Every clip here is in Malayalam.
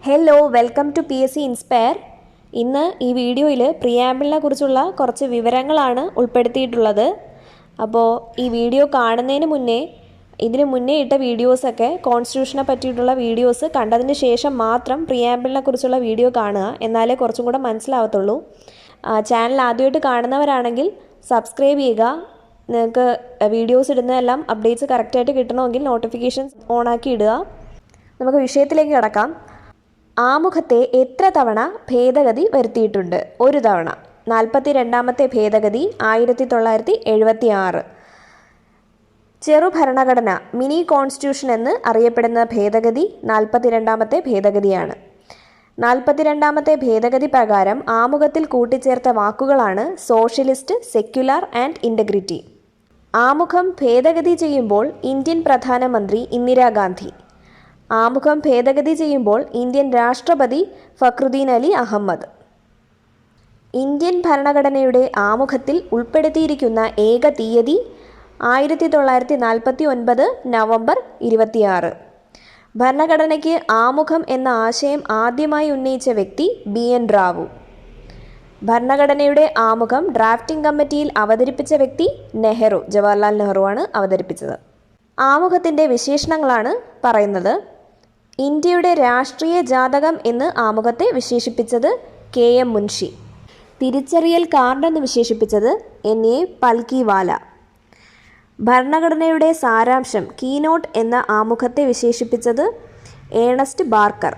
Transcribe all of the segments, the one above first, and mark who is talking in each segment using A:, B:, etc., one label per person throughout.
A: Hello, welcome to PSC inspire. ഇന്ന് ഈ വീഡിയോയിൽ പ്രിയാമ്പിളിനെ കുറിച്ചുള്ള കുറച്ച് വിവരങ്ങളാണ് ഉൾപ്പെടുത്തിയിട്ടുള്ളത്. അപ്പോൾ ഈ വീഡിയോ കാണുന്നതിന് മുന്നേ ഇതിന് മുന്നേ ഇട്ട വീഡിയോസൊക്കെ കോൺസ്റ്റിറ്റ്യൂഷനെ പറ്റിയിട്ടുള്ള വീഡിയോസ് കണ്ടതിന് ശേഷം മാത്രം പ്രിയാമ്പിളിനെ കുറിച്ചുള്ള വീഡിയോ കാണുക, എന്നാലേ കുറച്ചും കൂടെ മനസ്സിലാവത്തുള്ളൂ. ചാനൽ ആദ്യമായിട്ട് കാണുന്നവരാണെങ്കിൽ സബ്സ്ക്രൈബ് ചെയ്യുക. നിങ്ങൾക്ക് വീഡിയോസ് ഇടുന്നതെല്ലാം അപ്ഡേറ്റ്സ് കറക്റ്റായിട്ട് കിട്ടണമെങ്കിൽ നോട്ടിഫിക്കേഷൻസ് ഓണാക്കി ഇടുക. നമുക്ക് വിഷയത്തിലേക്ക് കിടക്കാം. ആമുഖത്തെ എത്ര തവണ ഭേദഗതി വരുത്തിയിട്ടുണ്ട്? ഒരു തവണ. 42ാമത്തെ ഭേദഗതി 1976. ചെറുഭരണഘടന മിനി കോൺസ്റ്റിറ്റ്യൂഷൻ എന്ന് അറിയപ്പെടുന്ന ഭേദഗതി 42ാമത്തെ ഭേദഗതിയാണ്. 42ാമത്തെ ഭേദഗതി പ്രകാരം ആമുഖത്തിൽ കൂട്ടിച്ചേർത്ത വാക്കുകളാണ് സോഷ്യലിസ്റ്റ്, സെക്യുലർ ആൻഡ് ഇൻ്റഗ്രിറ്റി. ആമുഖം ഭേദഗതി ചെയ്യുമ്പോൾ ഇന്ത്യൻ പ്രധാനമന്ത്രി ഇന്ദിരാഗാന്ധി. ആമുഖം ഭേദഗതി ചെയ്യുമ്പോൾ ഇന്ത്യൻ രാഷ്ട്രപതി ഫക്രുദ്ദീൻ അലി അഹമ്മദ്. ഇന്ത്യൻ ഭരണഘടനയുടെ ആമുഖത്തിൽ ഉൾപ്പെടുത്തിയിരിക്കുന്ന ഏക തീയതി 1949 നവംബർ 26. ഭരണഘടനയ്ക്ക് ആമുഖം എന്ന ആശയം ആദ്യമായി ഉന്നയിച്ച വ്യക്തി BN റാവു. ഭരണഘടനയുടെ ആമുഖം ഡ്രാഫ്റ്റിംഗ് കമ്മിറ്റിയിൽ അവതരിപ്പിച്ച വ്യക്തി നെഹ്റു, ജവഹർലാൽ നെഹ്റുവാണ് അവതരിപ്പിച്ചത്. ആമുഖത്തിൻ്റെ വിശേഷണങ്ങളാണ് പറയുന്നത്. ഇന്ത്യയുടെ രാഷ്ട്രീയ ജാതകം എന്ന് ആമുഖത്തെ വിശേഷിപ്പിച്ചത് KM മുൻഷി. തിരിച്ചറിയൽ കാർഡെന്ന് വിശേഷിപ്പിച്ചത് NA പൽക്കിവാല. ഭരണഘടനയുടെ സാരാംശം കീനോട്ട് എന്ന ആമുഖത്തെ വിശേഷിപ്പിച്ചത് ഏണസ്റ്റ് ബാർക്കർ.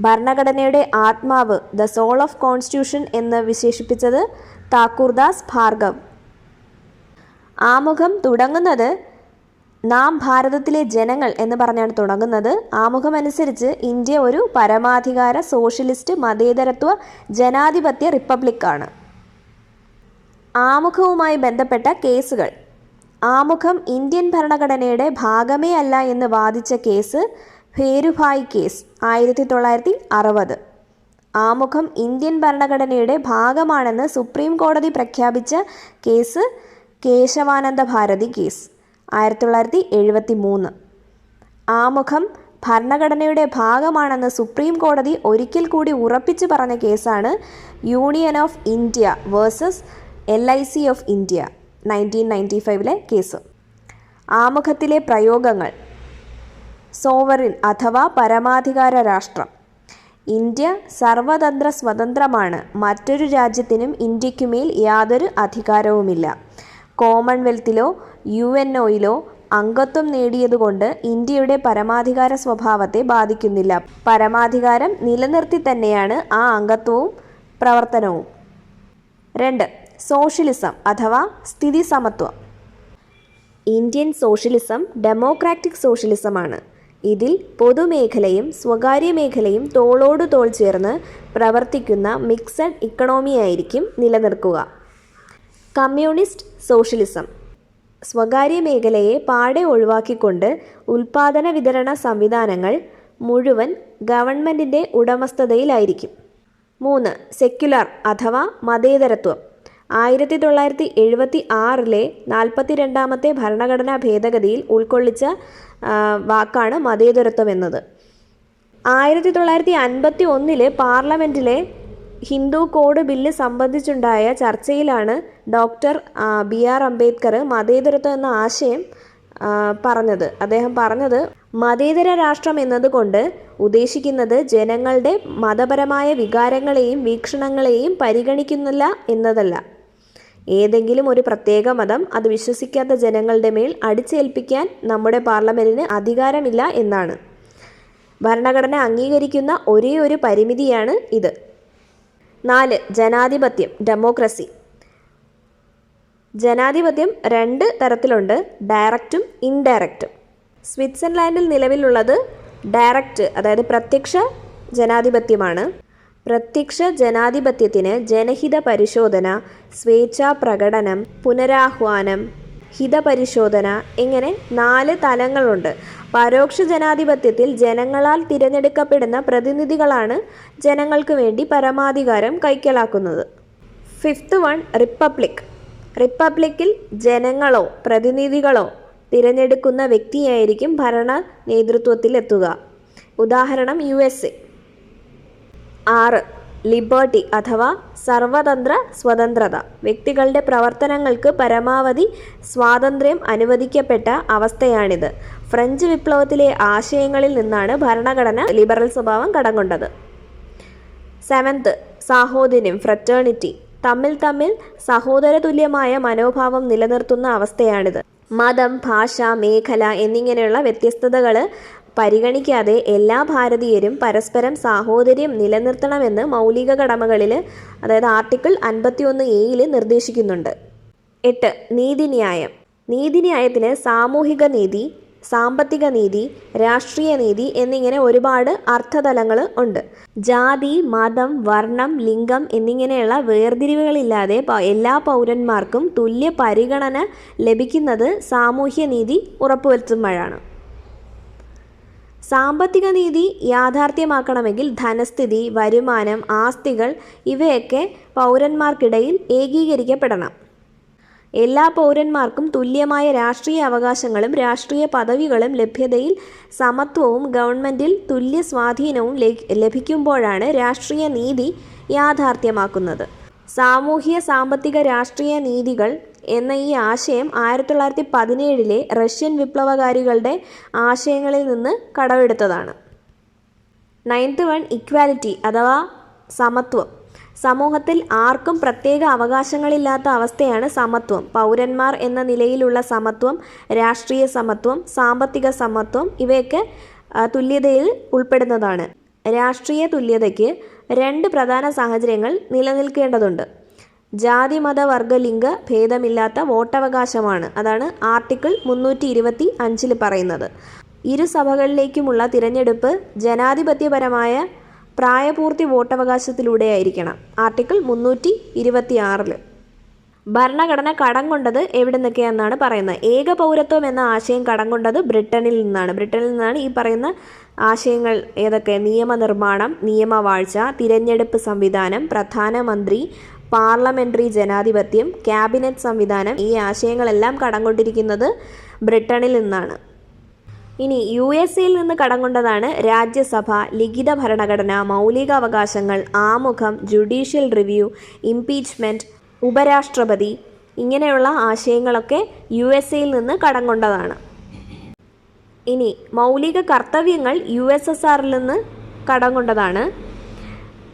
A: ഭരണഘടനയുടെ ആത്മാവ് ദ സോൾ ഓഫ് കോൺസ്റ്റിറ്റ്യൂഷൻ എന്ന് വിശേഷിപ്പിച്ചത് താക്കൂർദാസ് ഭാർഗവ്. ആമുഖം തുടങ്ങുന്നത് നാം ഭാരതത്തിലെ ജനങ്ങൾ എന്ന് പറഞ്ഞാണ് തുടങ്ങുന്നത്. ആമുഖമനുസരിച്ച് ഇന്ത്യ ഒരു പരമാധികാര സോഷ്യലിസ്റ്റ് മതേതരത്വ ജനാധിപത്യ റിപ്പബ്ലിക്കാണ്. ആമുഖവുമായി ബന്ധപ്പെട്ട കേസുകൾ. ആമുഖം ഇന്ത്യൻ ഭരണഘടനയുടെ ഭാഗമേ അല്ല എന്ന് വാദിച്ച കേസ് ഭേരുഭായ് കേസ് 1960. ആമുഖം ഇന്ത്യൻ ഭരണഘടനയുടെ ഭാഗമാണെന്ന് സുപ്രീം കോടതി പ്രഖ്യാപിച്ച കേസ് കേശവാനന്ദ ഭാരതി കേസ് 1973. ആമുഖം ഭരണഘടനയുടെ ഭാഗമാണെന്ന് സുപ്രീം കോടതി ഒരിക്കൽ കൂടി ഉറപ്പിച്ചു പറഞ്ഞ കേസാണ് union of India versus LIC of India 1995 case. ആമുഖത്തിലെ പ്രയോഗങ്ങൾ. സോവറിൻ അഥവാ പരമാധികാര രാഷ്ട്രം. ഇന്ത്യ സർവതന്ത്ര സ്വതന്ത്രമാണ്. മറ്റൊരു രാജ്യത്തിനും ഇന്ത്യക്കുമേൽ യാതൊരു അധികാരവുമില്ല. കോമൺവെൽത്തിലോ UNOയിലോ അംഗത്വം നേടിയതുകൊണ്ട് ഇന്ത്യയുടെ പരമാധികാര സ്വഭാവത്തെ ബാധിക്കുന്നില്ല. പരമാധികാരം നിലനിർത്തി തന്നെയാണ് ആ അംഗത്വവും പ്രവർത്തനവും. 2. സോഷ്യലിസം അഥവാ സ്ഥിതി സമത്വം. ഇന്ത്യൻ സോഷ്യലിസം ഡെമോക്രാറ്റിക് സോഷ്യലിസമാണ്. ഇതിൽ പൊതുമേഖലയും സ്വകാര്യ മേഖലയും തോളോട് തോൾ ചേർന്ന് പ്രവർത്തിക്കുന്ന മിക്സഡ് ഇക്കണോമിയായിരിക്കും നിലനിർത്തുക. Communist socialism. സ്വകാര്യ മേഖലയെ പാടെ ഒഴിവാക്കിക്കൊണ്ട് ഉൽപാദന വിതരണ സംവിധാനങ്ങൾ മുഴുവൻ ഗവൺമെൻറ്റിൻ്റെ ഉടമസ്ഥതയിലായിരിക്കും. 3. സെക്യുലർ അഥവാ മതേതരത്വം. 1976 42ാമത്തെ ഭരണഘടനാ ഭേദഗതിയിൽ ഉൾക്കൊള്ളിച്ച വാക്കാണ് മതേതരത്വം എന്നത്. 1951 പാർലമെൻറ്റിലെ ഹിന്ദു കോഡ് ബില്ല് സംബന്ധിച്ചുണ്ടായ ചർച്ചയിലാണ് ഡോക്ടർ BR അംബേദ്കർ മതേതരത്വം എന്ന ആശയം പറഞ്ഞത്. അദ്ദേഹം പറഞ്ഞത് മതേതര രാഷ്ട്രം എന്നതുകൊണ്ട് ഉദ്ദേശിക്കുന്നത് ജനങ്ങളുടെ മതപരമായ വികാരങ്ങളെയും വീക്ഷണങ്ങളെയും പരിഗണിക്കുന്നില്ല എന്നതല്ല. ഏതെങ്കിലും ഒരു പ്രത്യേക മതം അത് വിശ്വസിക്കാത്ത ജനങ്ങളുടെ മേൽ അടിച്ചേൽപ്പിക്കാൻ നമ്മുടെ പാർലമെൻറ്റിന് അധികാരമില്ല എന്നാണ്. ഭരണഘടന അംഗീകരിക്കുന്ന ഒരേ ഒരു പരിമിതിയാണ് ഇത്. 4. ജനാധിപത്യം ഡെമോക്രസി. ജനാധിപത്യം 2 തരത്തിലുണ്ട്, ഡയറക്റ്റും ഇൻഡയറക്റ്റും. സ്വിറ്റ്സർലാൻഡിൽ നിലവിലുള്ളത് ഡയറക്റ്റ്, അതായത് പ്രത്യക്ഷ ജനാധിപത്യമാണ്. പ്രത്യക്ഷ ജനാധിപത്യത്തിന് ജനഹിത പരിശോധന, സ്വേച്ഛാ പ്രകടനം, പുനരാഹ്വാനം, ഹിതപരിശോധന ഇങ്ങനെ 4 തലങ്ങളുണ്ട്. പരോക്ഷ ജനാധിപത്യത്തിൽ ജനങ്ങളാൽ തിരഞ്ഞെടുക്കപ്പെടുന്ന പ്രതിനിധികളാണ് ജനങ്ങൾക്ക് വേണ്ടി പരമാധികാരം കൈക്കലാക്കുന്നത്. 5th one republic. റിപ്പബ്ലിക്കിൽ ജനങ്ങളോ പ്രതിനിധികളോ തിരഞ്ഞെടുക്കുന്ന വ്യക്തിയായിരിക്കും ഭരണ നേതൃത്വത്തിലെത്തുക. ഉദാഹരണം USA. 6. ലിബർട്ടി അഥവാ സർവതന്ത്ര സ്വതന്ത്രത. വ്യക്തികളുടെ പ്രവർത്തനങ്ങൾക്ക് പരമാവധി സ്വാതന്ത്ര്യം അനുവദിക്കപ്പെട്ട അവസ്ഥയാണിത്. ഫ്രഞ്ച് വിപ്ലവത്തിലെ ആശയങ്ങളിൽ നിന്നാണ് ഭരണഘടന ലിബറൽ സ്വഭാവം കടം കൊണ്ടത്. 7. സാഹോദര്യം ഫ്രറ്റേണിറ്റി. തമ്മിൽ സഹോദര തുല്യമായ മനോഭാവം നിലനിർത്തുന്ന അവസ്ഥയാണിത്. മതം, ഭാഷ, മേഖല എന്നിങ്ങനെയുള്ള വ്യത്യസ്തതകൾ പരിഗണിക്കാതെ എല്ലാ ഭാരതീയരും പരസ്പരം സാഹോദര്യം നിലനിർത്തണമെന്ന് മൗലിക കടമകളിൽ, അതായത് ആർട്ടിക്കിൾ 51A നിർദ്ദേശിക്കുന്നുണ്ട്. 8. നീതിന്യായം. നീതിന്യായത്തിന് സാമൂഹിക നീതി, സാമ്പത്തിക നീതി, രാഷ്ട്രീയ നീതി എന്നിങ്ങനെ ഒരുപാട് അർത്ഥതലങ്ങൾ ഉണ്ട്. ജാതി, മതം, വർണ്ണം, ലിംഗം എന്നിങ്ങനെയുള്ള വേർതിരിവുകളില്ലാതെ എല്ലാ പൗരന്മാർക്കും തുല്യ പരിഗണന ലഭിക്കുന്നത് സാമൂഹ്യ നീതി ഉറപ്പുവരുത്തുമ്പോഴാണ്. സാമ്പത്തിക നീതി യാഥാർത്ഥ്യമാക്കണമെങ്കിൽ ധനസ്ഥിതി, വരുമാനം, ആസ്തികൾ ഇവയൊക്കെ പൗരന്മാർക്കിടയിൽ ഏകീകരിക്കപ്പെടണം. എല്ലാ പൗരന്മാർക്കും തുല്യമായ രാഷ്ട്രീയ അവകാശങ്ങളും രാഷ്ട്രീയ പദവികളും ലഭ്യതയിൽ സമത്വവും ഗവൺമെൻറ്റിൽ തുല്യ സ്വാധീനവും ലഭിക്കുമ്പോഴാണ് രാഷ്ട്രീയ നീതി യാഥാർത്ഥ്യമാക്കുന്നത്. സാമൂഹ്യ, സാമ്പത്തിക, രാഷ്ട്രീയ നീതികൾ എന്ന ഈ ആശയം 1917 റഷ്യൻ വിപ്ലവകാരികളുടെ ആശയങ്ങളിൽ നിന്ന് കടമെടുത്തതാണ്. 9th വൺ ഇക്വാലിറ്റി അഥവാ സമത്വം. സമൂഹത്തിൽ ആർക്കും പ്രത്യേക അവകാശങ്ങളില്ലാത്ത അവസ്ഥയാണ് സമത്വം. പൗരന്മാർ എന്ന നിലയിലുള്ള സമത്വം, രാഷ്ട്രീയ സമത്വം, സാമ്പത്തിക സമത്വം ഇവയൊക്കെ തുല്യതയിൽ ഉൾപ്പെടുന്നതാണ്. രാഷ്ട്രീയ തുല്യതയ്ക്ക് 2 പ്രധാന സാഹചര്യങ്ങൾ നിലനിൽക്കേണ്ടതുണ്ട്. ജാതി, മത, വർഗ, ലിംഗ ഭേദമില്ലാത്ത വോട്ടവകാശമാണ്. അതാണ് ആർട്ടിക്കിൾ 325 പറയുന്നത്. ഇരു സഭകളിലേക്കുമുള്ള തിരഞ്ഞെടുപ്പ് ജനാധിപത്യപരമായ പ്രായപൂർത്തി വോട്ടവകാശത്തിലൂടെയായിരിക്കണം. ആർട്ടിക്കിൾ 326. ഭരണഘടന കടം കൊണ്ടത് എവിടെ നിന്നൊക്കെയാണെന്നാണ് പറയുന്നത്. ഏക പൗരത്വം എന്ന ആശയം കടം കൊണ്ടത് ബ്രിട്ടനിൽ നിന്നാണ്. ഈ പറയുന്ന ആശയങ്ങൾ ഏതൊക്കെ? നിയമനിർമ്മാണം, നിയമവാഴ്ച, തിരഞ്ഞെടുപ്പ് സംവിധാനം, പ്രധാനമന്ത്രി, പാർലമെൻ്ററി ജനാധിപത്യം, ക്യാബിനറ്റ് സംവിധാനം, ഈ ആശയങ്ങളെല്ലാം കടം കൊണ്ടിരിക്കുന്നത് ബ്രിട്ടനിൽ നിന്നാണ്. ഇനി USA നിന്ന് കടം കൊണ്ടതാണ് രാജ്യസഭ, ലിഖിത ഭരണഘടന, മൗലികാവകാശങ്ങൾ, ആമുഖം, ജുഡീഷ്യൽ റിവ്യൂ, ഇംപീച്ച്മെൻറ്റ്, ഉപരാഷ്ട്രപതി ഇങ്ങനെയുള്ള ആശയങ്ങളൊക്കെ USA നിന്ന് കടം കൊണ്ടതാണ്. ഇനി മൗലിക കർത്തവ്യങ്ങൾ USSR നിന്ന് കടം കൊണ്ടതാണ്.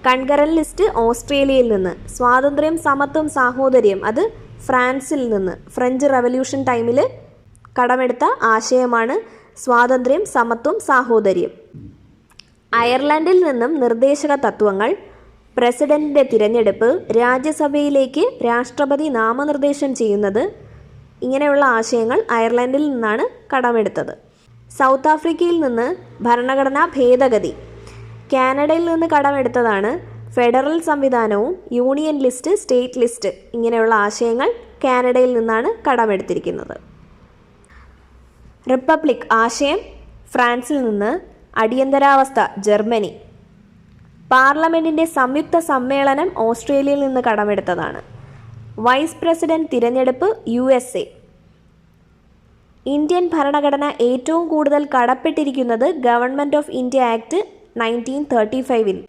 A: കൺകറന്റ് ലിസ്റ്റ് ഓസ്ട്രേലിയയിൽ നിന്ന്. സ്വാതന്ത്ര്യം, സമത്വം, സാഹോദര്യം അത് ഫ്രാൻസിൽ നിന്ന്. ഫ്രഞ്ച് റവല്യൂഷൻ ടൈമിൽ കടമെടുത്ത ആശയമാണ് സ്വാതന്ത്ര്യം, സമത്വം, സാഹോദര്യം. അയർലൻഡിൽ നിന്നും നിർദ്ദേശക തത്വങ്ങൾ, പ്രസിഡന്റിൻ്റെ തിരഞ്ഞെടുപ്പ്, രാജ്യസഭയിലേക്ക് രാഷ്ട്രപതി നാമനിർദ്ദേശം ചെയ്യുന്നത് ഇങ്ങനെയുള്ള ആശയങ്ങൾ അയർലൻഡിൽ നിന്നാണ് കടമെടുത്തത്. സൗത്ത് ആഫ്രിക്കയിൽ നിന്ന് ഭരണഘടനാ ഭേദഗതി. കാനഡയിൽ നിന്ന് കടമെടുത്തതാണ് ഫെഡറൽ സംവിധാനവും യൂണിയൻ ലിസ്റ്റ്, സ്റ്റേറ്റ് ലിസ്റ്റ് ഇങ്ങനെയുള്ള ആശയങ്ങൾ കാനഡയിൽ നിന്നാണ് കടമെടുത്തിരിക്കുന്നത്. റിപ്പബ്ലിക് ആശയം ഫ്രാൻസിൽ നിന്ന്. അടിയന്തരാവസ്ഥ ജർമ്മനി. പാർലമെൻറ്റിൻ്റെ സംയുക്ത സമ്മേളനം ഓസ്ട്രേലിയയിൽ നിന്ന് കടമെടുത്തതാണ്. വൈസ് പ്രസിഡന്റ് തിരഞ്ഞെടുപ്പ് USA. ഇന്ത്യൻ ഭരണഘടന ഏറ്റവും കൂടുതൽ കടപ്പെട്ടിരിക്കുന്നത് ഗവൺമെൻറ് ഓഫ് ഇന്ത്യ ആക്ട് 1935